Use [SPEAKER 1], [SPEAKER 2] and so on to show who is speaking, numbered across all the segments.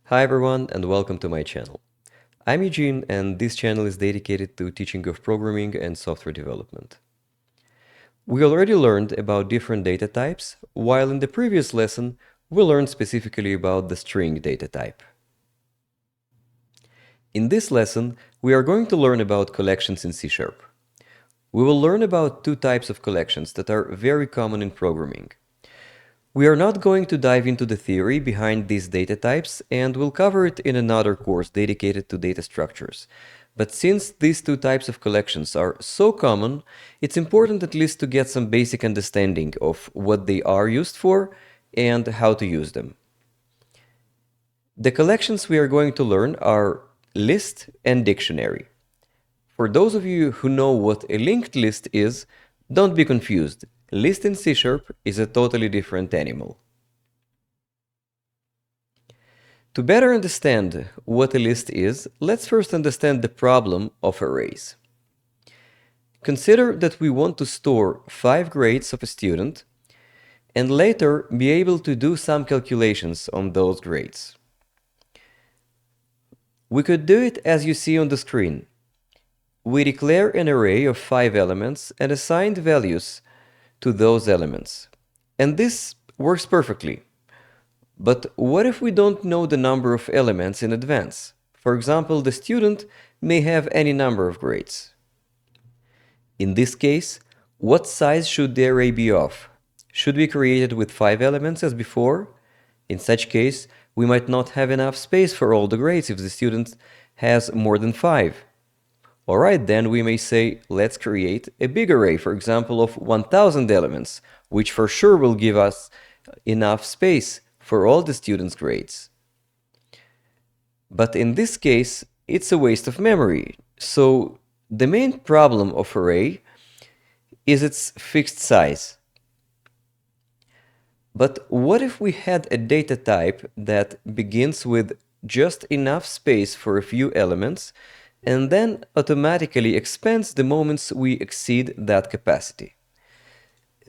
[SPEAKER 1] Hi everyone and welcome to my channel. I'm Eugene and this channel is dedicated to teaching of programming and software development. We already learned about different data types, while in the previous lesson we learned specifically about the string data type. In this lesson, we are going to learn about collections in C#. We will learn about two types of collections that are very common in programming. We are not going to dive into the theory behind these data types, and we'll cover it in another course dedicated to data structures. But since these two types of collections are so common, it's important at least to get some basic understanding of what they are used for and how to use them. The collections we are going to learn are list and dictionary. For those of you who know what a linked list is, don't be confused. List in C# is a totally different animal. To better understand what a list is, let's first understand the problem of arrays. Consider that we want to store 5 grades of a student and later be able to do some calculations on those grades. We could do it as you see on the screen. We declare an array of 5 elements and assign values to those elements. And this works perfectly. But what if we don't know the number of elements in advance? For example, the student may have any number of grades. In this case, what size should the array be of? Should we create it with 5 elements as before? In such case, we might not have enough space for all the grades if the student has more than 5. Alright, then we may say, let's create a big array, for example, of 1000 elements, which for sure will give us enough space for all the students' grades. But in this case, it's a waste of memory. So the main problem of array is its fixed size. But what if we had a data type that begins with just enough space for a few elements and then automatically expands the moments we exceed that capacity?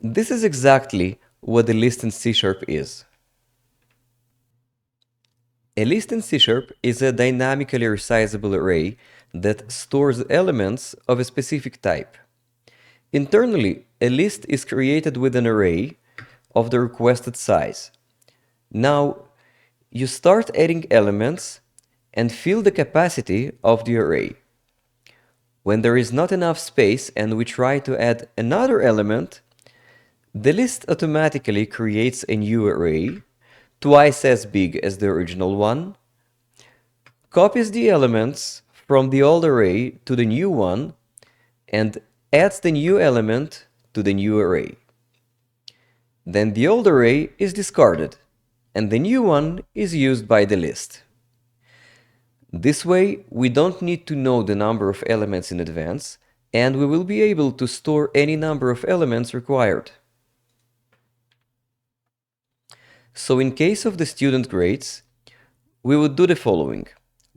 [SPEAKER 1] This is exactly what the list in C# is. A list in C# is a dynamically resizable array that stores elements of a specific type. Internally, a list is created with an array of the requested size. Now, you start adding elements and fill the capacity of the array. When there is not enough space and we try to add another element, the list automatically creates a new array, twice as big as the original one, copies the elements from the old array to the new one, and adds the new element to the new array. Then the old array is discarded, and the new one is used by the list. This way, we don't need to know the number of elements in advance, and we will be able to store any number of elements required. So in case of the student grades, we would do the following.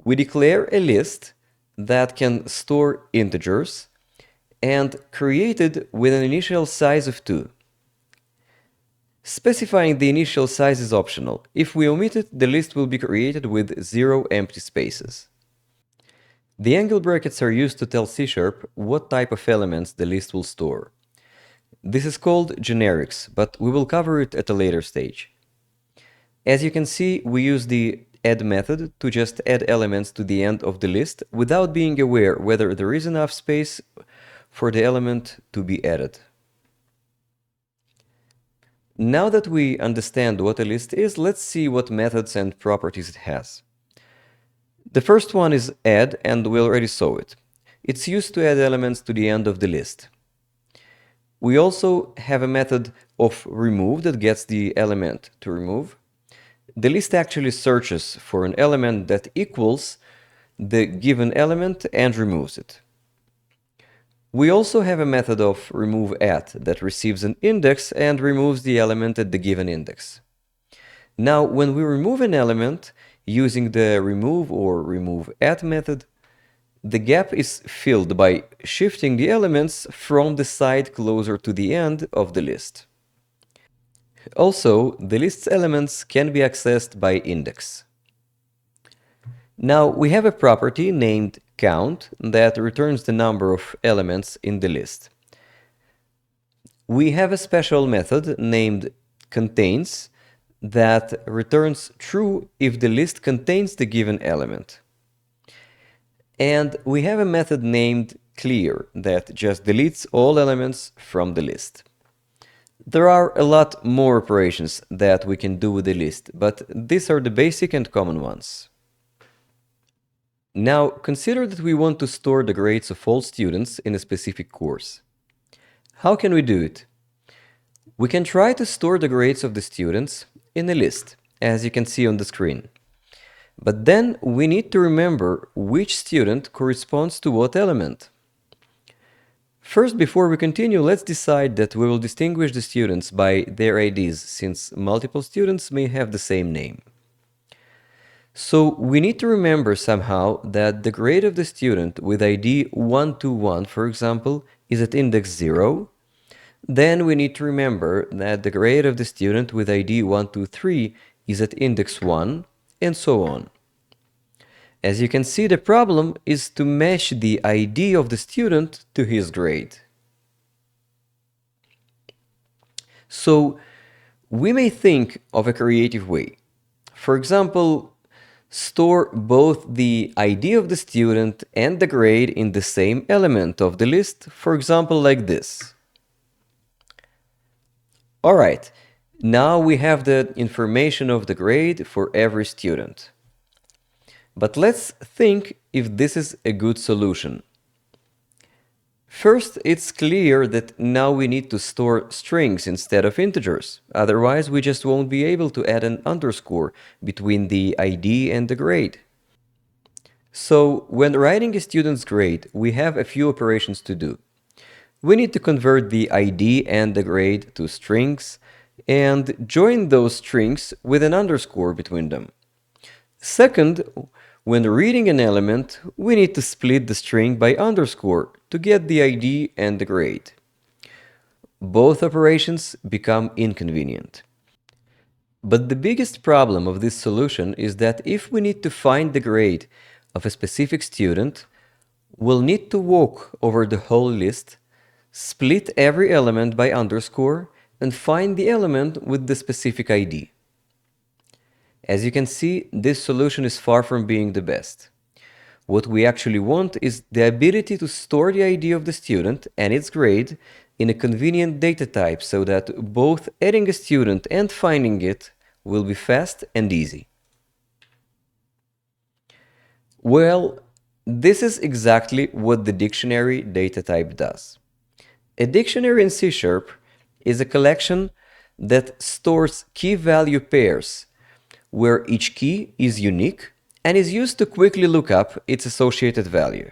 [SPEAKER 1] We declare a list that can store integers and create it with an initial size of 2. Specifying the initial size is optional. If we omit it, the list will be created with 0 empty spaces. The angle brackets are used to tell C# what type of elements the list will store. This is called generics, but we will cover it at a later stage. As you can see, we use the add method to just add elements to the end of the list without being aware whether there is enough space for the element to be added. Now that we understand what a list is, let's see what methods and properties it has. The first one is add, and we already saw it. It's used to add elements to the end of the list. We also have a method of remove that gets the element to remove. The list actually searches for an element that equals the given element and removes it. We also have a method of remove_at that receives an index and removes the element at the given index. Now, when we remove an element using the remove or remove_at method, the gap is filled by shifting the elements from the side closer to the end of the list. Also, the list's elements can be accessed by index. Now we have a property named count that returns the number of elements in the list. We have a special method named contains that returns true if the list contains the given element. And we have a method named clear that just deletes all elements from the list. There are a lot more operations that we can do with the list, but these are the basic and common ones. Now, consider that we want to store the grades of all students in a specific course. How can we do it? We can try to store the grades of the students in a list, as you can see on the screen. But then we need to remember which student corresponds to what element. First, before we continue, let's decide that we will distinguish the students by their IDs, since multiple students may have the same name. So we need to remember somehow that the grade of the student with ID 121, for example, is at index 0. Then we need to remember that the grade of the student with ID 123 is at index 1, and so on. As you can see, the problem is to match the ID of the student to his grade. So we may think of a creative way. For example, store both the ID of the student and the grade in the same element of the list, for example, like this. Alright, now we have the information of the grade for every student. But let's think if this is a good solution. First, it's clear that now we need to store strings instead of integers. Otherwise, we just won't be able to add an underscore between the ID and the grade. So, when writing a student's grade, we have a few operations to do. We need to convert the ID and the grade to strings and join those strings with an underscore between them. Second, when reading an element, we need to split the string by underscore to get the ID and the grade. Both operations become inconvenient. But the biggest problem of this solution is that if we need to find the grade of a specific student, we'll need to walk over the whole list, split every element by underscore, and find the element with the specific ID. As you can see, this solution is far from being the best. What we actually want is the ability to store the ID of the student and its grade in a convenient data type so that both adding a student and finding it will be fast and easy. Well, this is exactly what the dictionary data type does. A dictionary in C# is a collection that stores key-value pairs where each key is unique and is used to quickly look up its associated value.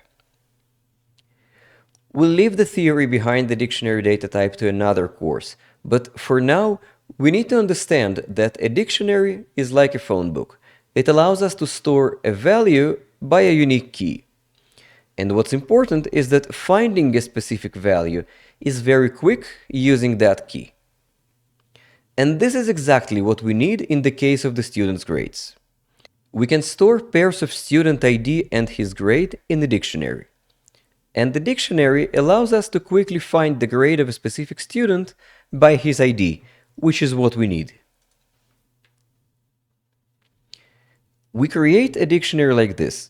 [SPEAKER 1] We'll leave the theory behind the dictionary data type to another course, but for now, we need to understand that a dictionary is like a phone book. It allows us to store a value by a unique key. And what's important is that finding a specific value is very quick using that key. And this is exactly what we need in the case of the student's grades. We can store pairs of student ID and his grade in the dictionary. And the dictionary allows us to quickly find the grade of a specific student by his ID, which is what we need. We create a dictionary like this.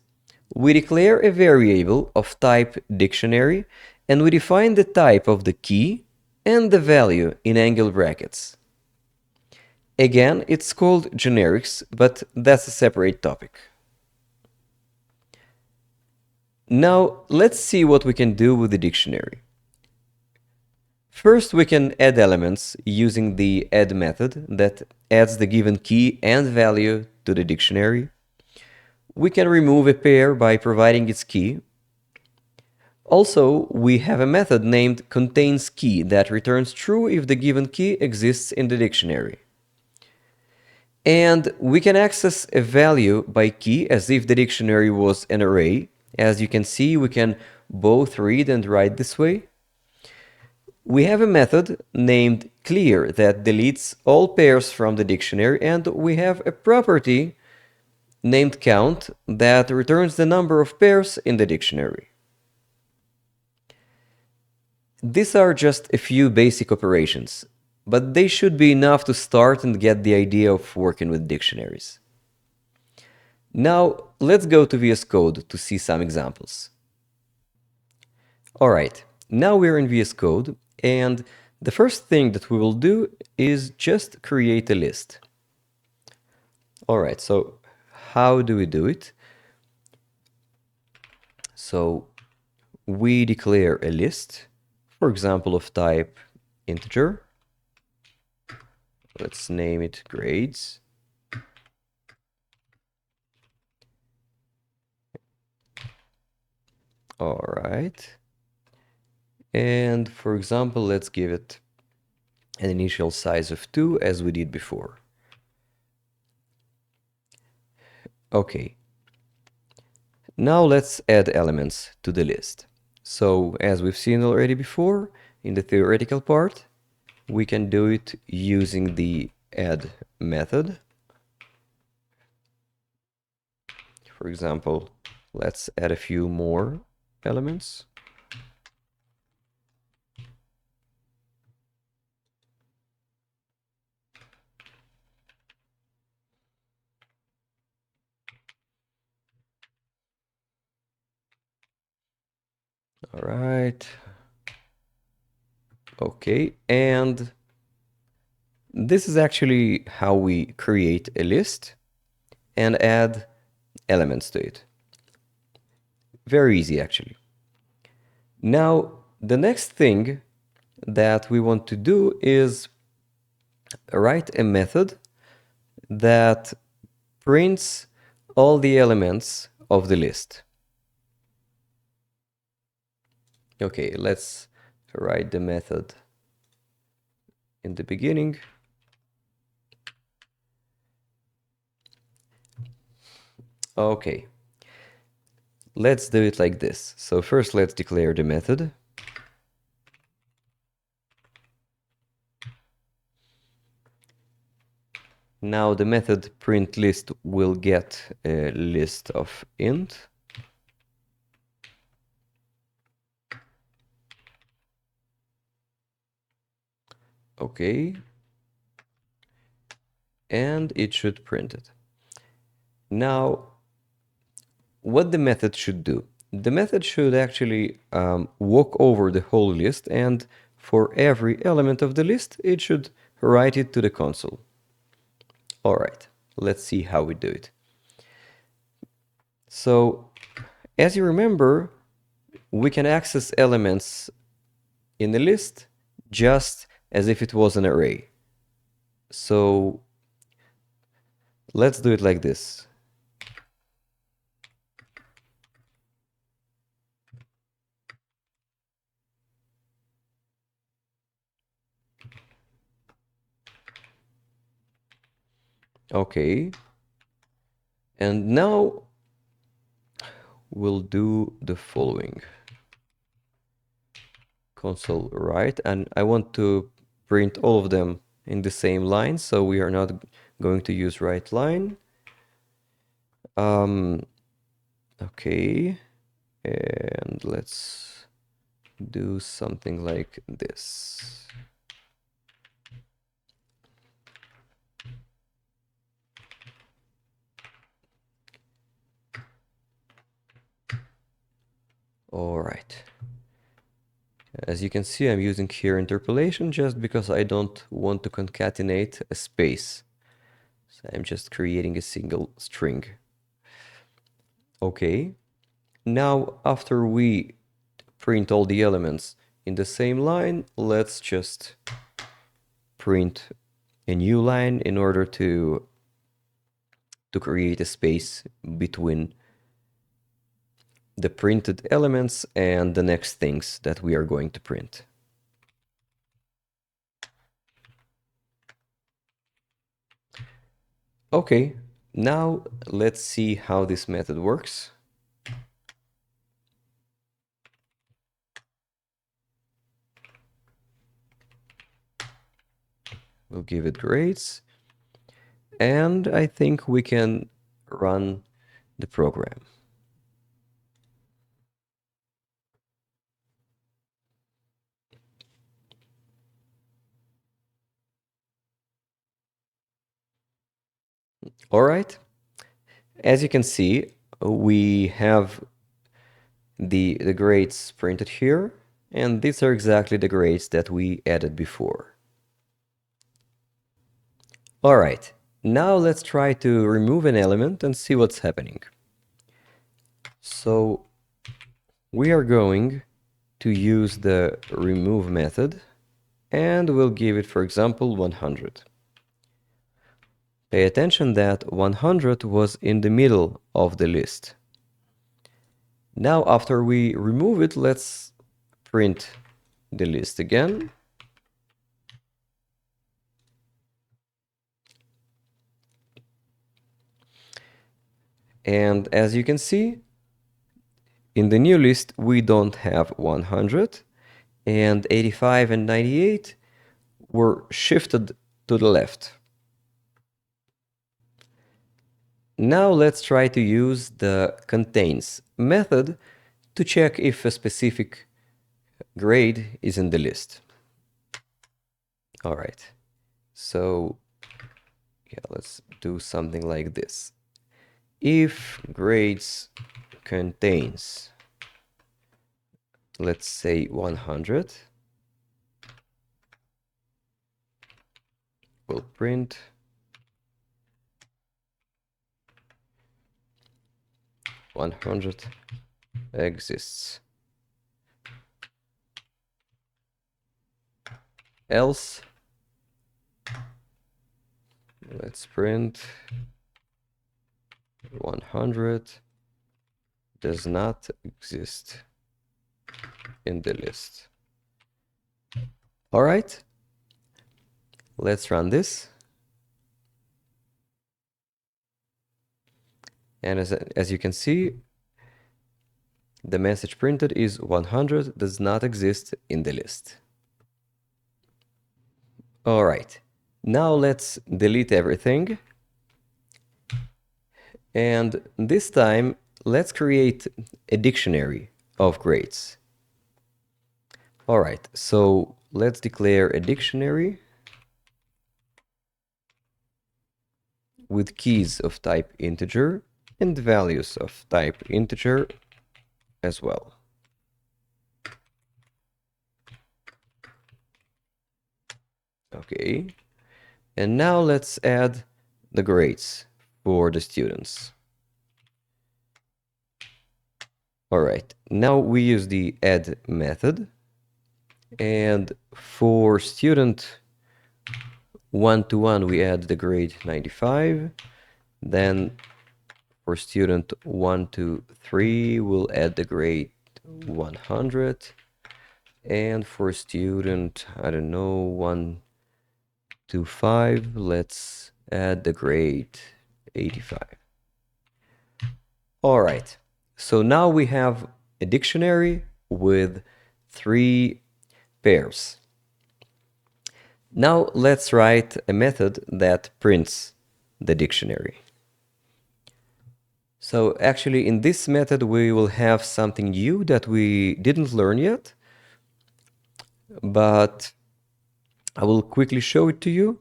[SPEAKER 1] We declare a variable of type dictionary, and we define the type of the key and the value in angle brackets. Again, it's called generics, but that's a separate topic. Now, let's see what we can do with the dictionary. First, we can add elements using the add method that adds the given key and value to the dictionary. We can remove a pair by providing its key. Also, we have a method named contains_key that returns true if the given key exists in the dictionary. And we can access a value by key as if the dictionary was an array. As you can see, we can both read and write this way. We have a method named clear that deletes all pairs from the dictionary, and we have a property named count that returns the number of pairs in the dictionary. These are just a few basic operations, but they should be enough to start and get the idea of working with dictionaries. Now, let's go to VS Code to see some examples. Alright, now we're in VS Code, and the first thing that we will do is just create a list. Alright, so how do we do it? So we declare a list, for example, of type integer. Let's name it grades. Alright. And for example, let's give it an initial size of 2 as we did before. Okay. Now let's add elements to the list. So as we've seen already before, in the theoretical part, we can do it using the add method. For example, let's add a few more elements. All right. Okay, and this is actually how we create a list and add elements to it. Very easy, actually. Now, the next thing that we want to do is write a method that prints all the elements of the list. Okay, let's write the method in the beginning. Okay, let's do it like this. So first let's declare the method. Now the method print list will get a list of int. Okay. And it should print it. Now, what the method should do? The method should actually walk over the whole list, and for every element of the list, it should write it to the console. All right, let's see how we do it. So, as you remember, we can access elements in the list just as if it was an array. So, let's do it like this. Okay. And now we'll do the following. Console write, and I want to print all of them in the same line, so we are not going to use write line. Okay, and let's do something like this. All right. As you can see, I'm using here interpolation just because I don't want to concatenate a space. So I'm just creating a single string. Okay. Now, after we print all the elements in the same line, let's just print a new line in order to create a space between the printed elements and the next things that we are going to print. Okay, now let's see how this method works. We'll give it grades. And I think we can run the program. All right. As you can see, we have the grades printed here, and these are exactly the grades that we added before. All right, now let's try to remove an element and see what's happening. So we are going to use the remove method, and we'll give it, for example, 100. Pay attention that 100 was in the middle of the list. Now, after we remove it, let's print the list again. And as you can see, in the new list, we don't have 100, and 85 and 98 were shifted to the left. Now let's try to use the contains method to check if a specific grade is in the list. All right, so yeah, let's do something like this. If grades contains, let's say 100, we'll print 100 exists. Else, let's print 100 does not exist in the list. All right, let's run this. And as you can see, the message printed is 100 does not exist in the list. All right, now let's delete everything. And this time, let's create a dictionary of grades. All right, so let's declare a dictionary with keys of type integer and values of type integer as well. Okay, and now let's add the grades for the students. All right, now we use the add method, and for student 1-1 we add the grade 95. Then for student 1-3 we'll add the grade 100, and for student, I don't know, 1-5, let's add the grade 85. All right, so now we have a dictionary with 3 pairs. Now let's write a method that prints the dictionary. So actually in this method we will have something new that we didn't learn yet, but I will quickly show it to you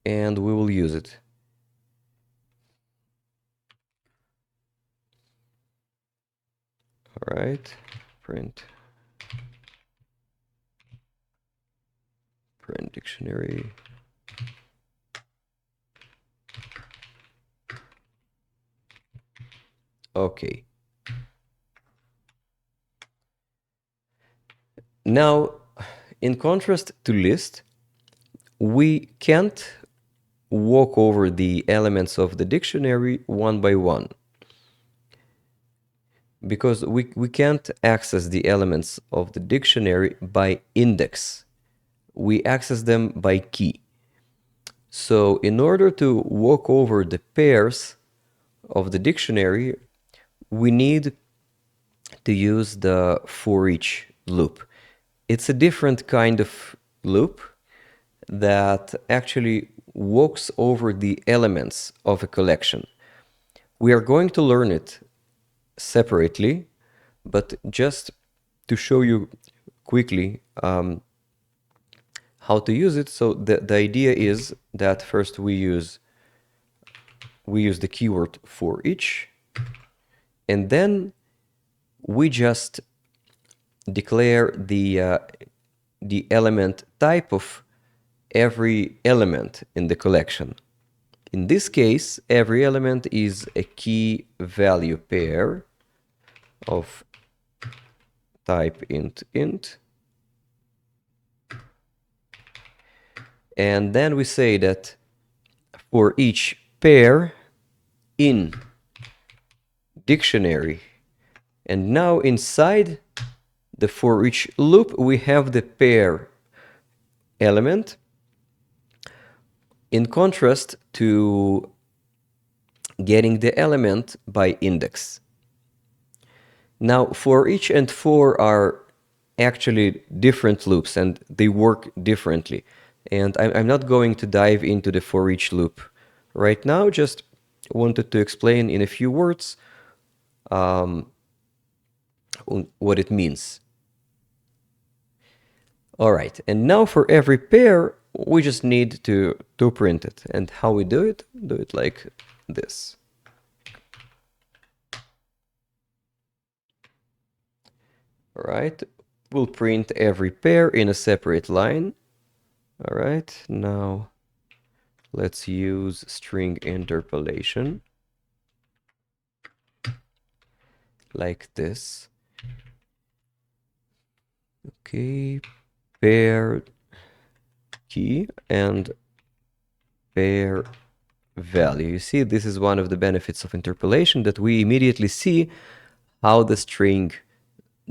[SPEAKER 1] and we will use it. All right, print dictionary. Okay. Now, in contrast to list, we can't walk over the elements of the dictionary one by one, because we can't access the elements of the dictionary by index. We access them by key. So in order to walk over the pairs of the dictionary, we need to use the for each loop. It's a different kind of loop that actually walks over the elements of a collection. We are going to learn it separately, but just to show you quickly how to use it. So the idea is that first we use the keyword for each, and then we just declare the element type of every element in the collection. In this case, every element is a key value pair of type int. And then we say that for each pair in dictionary, and now inside the for each loop we have the pair element, in contrast to getting the element by index. Now for each and for are actually different loops and they work differently. And I'm not going to dive into the for each loop right now, just wanted to explain in a few words what it means. All right, and now for every pair, we just need to print it. And how we do it like this. All right, we'll print every pair in a separate line. All right, now let's use string interpolation like this. Okay, pair key and pair value. You see, this is one of the benefits of interpolation, that we immediately see how the string,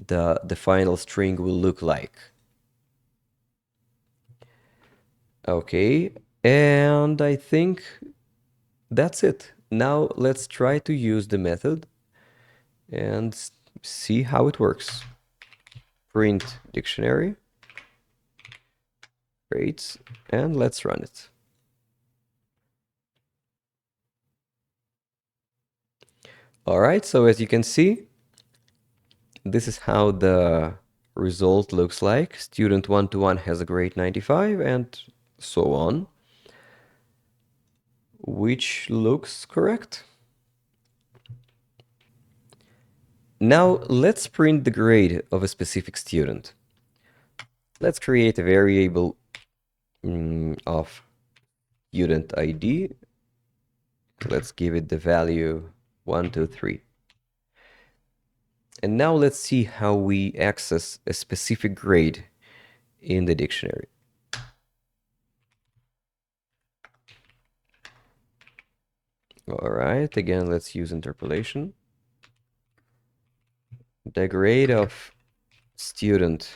[SPEAKER 1] the final string will look like. Okay, and I think that's it. Now let's try to use the method and see how it works. Print dictionary. Great, and let's run it. All right, so as you can see, this is how the result looks like. Student 121 has a grade 95 and so on, which looks correct. Now let's print the grade of a specific student. Let's create a variable of student ID. Let's give it the value 123. And now let's see how we access a specific grade in the dictionary. All right, again, let's use interpolation. The grade of student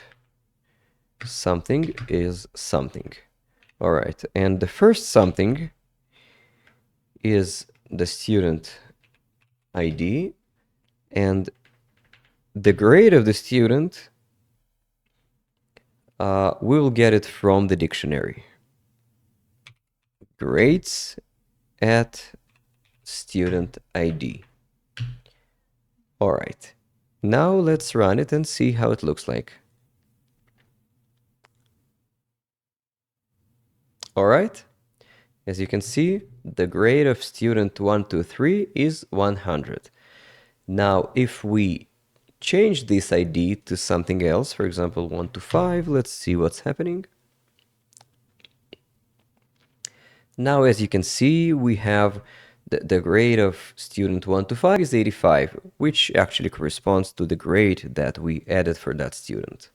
[SPEAKER 1] something is something. All right, and the first something is the student ID, and the grade of the student, we will get it from the dictionary. Grades at student ID. All right, now let's run it and see how it looks like. All right, as you can see, the grade of student 123 is 100. Now, if we change this ID to something else, for example, 125, let's see what's happening. Now, as you can see, we have the grade of student 125 is 85, which actually corresponds to the grade that we added for that student.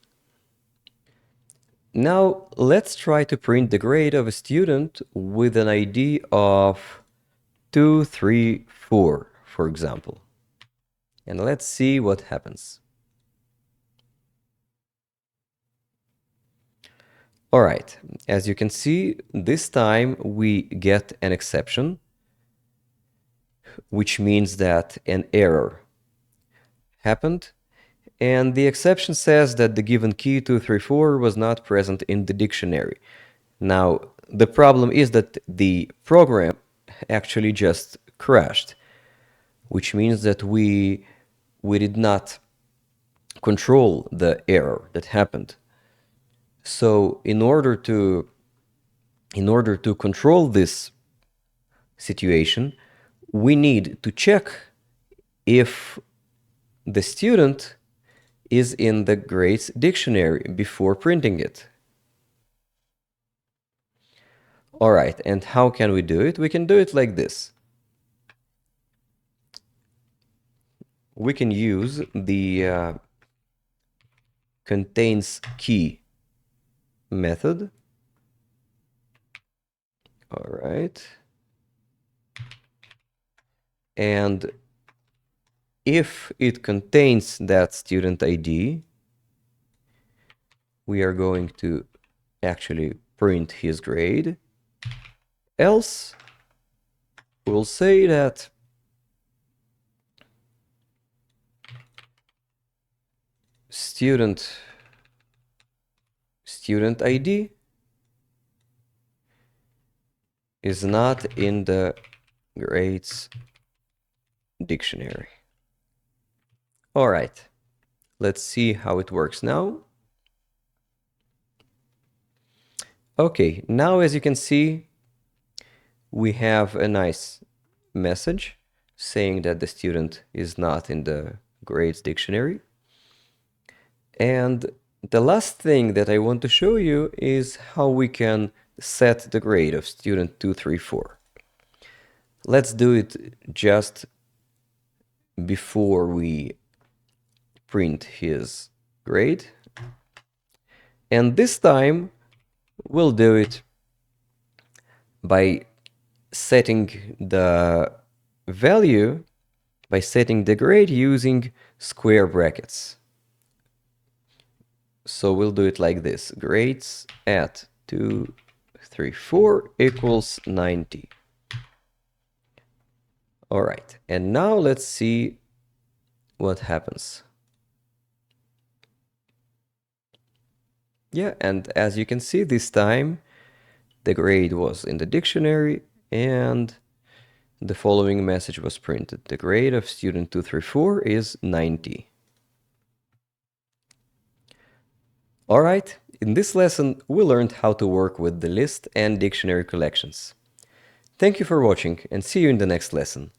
[SPEAKER 1] Now, let's try to print the grade of a student with an ID of 234, for example. And let's see what happens. All right, as you can see, this time we get an exception, which means that an error happened. And the exception says that the given key 234 was not present in the dictionary. Now, the problem is that the program actually just crashed, which means that we did not control the error that happened. So in order to control this situation, we need to check if the student is in the grades dictionary before printing it. All right, and how can we do it? We can do it like this. We can use the contains key method. All right. And if it contains that student ID, we are going to actually print his grade. Else, we'll say that student ID is not in the grades dictionary. All right, let's see how it works now. Okay, now as you can see, we have a nice message saying that the student is not in the grades dictionary. And the last thing that I want to show you is how we can set the grade of student 234. Let's do it just before we print his grade. And this time we'll do it by setting the value, by setting the grade using square brackets. So we'll do it like this: grades at 234 equals 90. All right, and now let's see what happens. Yeah, and as you can see, this time the grade was in the dictionary and the following message was printed: the grade of student 234 is 90. All right, in this lesson, we learned how to work with the list and dictionary collections. Thank you for watching and see you in the next lesson.